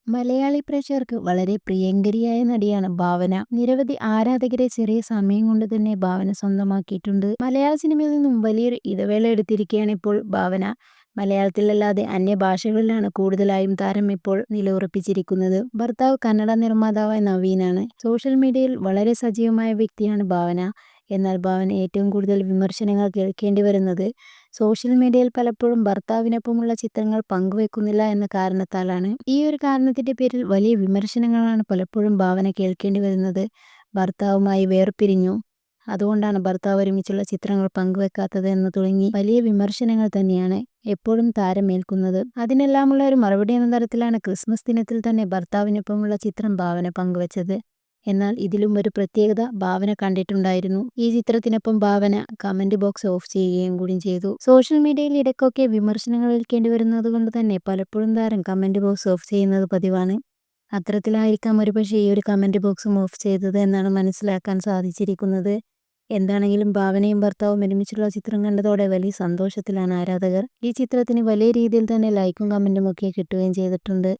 മലയാളി പ്രേക്ഷകർക്ക് വളരെ പ്രിയങ്കരിയായ നടിയാണ് ഭാവന. നിരവധി ആരാധകരെ ചെറിയ സമയം കൊണ്ട് തന്നെ ഭാവന സ്വന്തമാക്കിയിട്ടുണ്ട്. മലയാള സിനിമയിൽ നിന്നും വലിയൊരു ഇടവേള എടുത്തിരിക്കുകയാണ് ഇപ്പോൾ ഭാവന. മലയാളത്തിലല്ലാതെ അന്യഭാഷകളിലാണ് കൂടുതലായും താരം ഇപ്പോൾ നിലയുറപ്പിച്ചിരിക്കുന്നത്. ഭർത്താവ് കന്നഡ നിർമ്മാതാവായ നവീനാണ്. സോഷ്യൽ മീഡിയയിൽ വളരെ സജീവമായ വ്യക്തിയാണ് ഭാവന. എന്നാൽ ഭാവന ഏറ്റവും കൂടുതൽ വിമർശനങ്ങൾ കേൾക്കേണ്ടി വരുന്നത് സോഷ്യൽ മീഡിയയിൽ പലപ്പോഴും ഭർത്താവിനൊപ്പമുള്ള ചിത്രങ്ങൾ പങ്കുവെക്കുന്നില്ല എന്ന കാരണത്താലാണ്. ഈ ഒരു കാരണത്തിന്റെ പേരിൽ വലിയ വിമർശനങ്ങളാണ് പലപ്പോഴും ഭാവന കേൾക്കേണ്ടി വരുന്നത്. ഭർത്താവുമായി വേർപിരിഞ്ഞു, അതുകൊണ്ടാണ് ഭർത്താവ് ഒരുമിച്ചുള്ള ചിത്രങ്ങൾ പങ്കുവെക്കാത്തത് എന്ന് തുടങ്ങി വലിയ വിമർശനങ്ങൾ തന്നെയാണ് എപ്പോഴും താരം ഏൽക്കുന്നത്. അതിനെല്ലാമുള്ള ഒരു മറുപടി എന്ന തരത്തിലാണ് ക്രിസ്മസ് ദിനത്തിൽ തന്നെ ഭർത്താവിനൊപ്പമുള്ള ചിത്രം ഭാവന പങ്കുവച്ചത്. എന്നാൽ ഇതിലും ഒരു പ്രത്യേകത ഭാവന കണ്ടിട്ടുണ്ടായിരുന്നു. ഈ ചിത്രത്തിനൊപ്പം ഭാവന കമന്റ് ബോക്സ് ഓഫ് ചെയ്യുകയും കൂടി ചെയ്തു. സോഷ്യൽ മീഡിയയിൽ ഇടയ്ക്കൊക്കെ വിമർശനങ്ങൾ ഏൽക്കേണ്ടി വരുന്നത് കൊണ്ട് തന്നെ പലപ്പോഴും താരം കമന്റ് ബോക്സ് ഓഫ് ചെയ്യുന്നത് പതിവാണ്. അത്തരത്തിലായിരിക്കാം ഒരുപക്ഷെ ഈ ഒരു കമന്റ് ബോക്സും ഓഫ് ചെയ്തത് എന്നാണ് മനസ്സിലാക്കാൻ സാധിച്ചിരിക്കുന്നത്. എന്താണെങ്കിലും ഭാവനയും ഭർത്താവും ഒരുമിച്ചുള്ള ചിത്രം കണ്ടതോടെ വലിയ സന്തോഷത്തിലാണ് ആരാധകർ. ഈ ചിത്രത്തിന് വലിയ രീതിയിൽ തന്നെ ലൈക്കും കമന്റും ഒക്കെ കിട്ടുകയും ചെയ്തിട്ടുണ്ട്.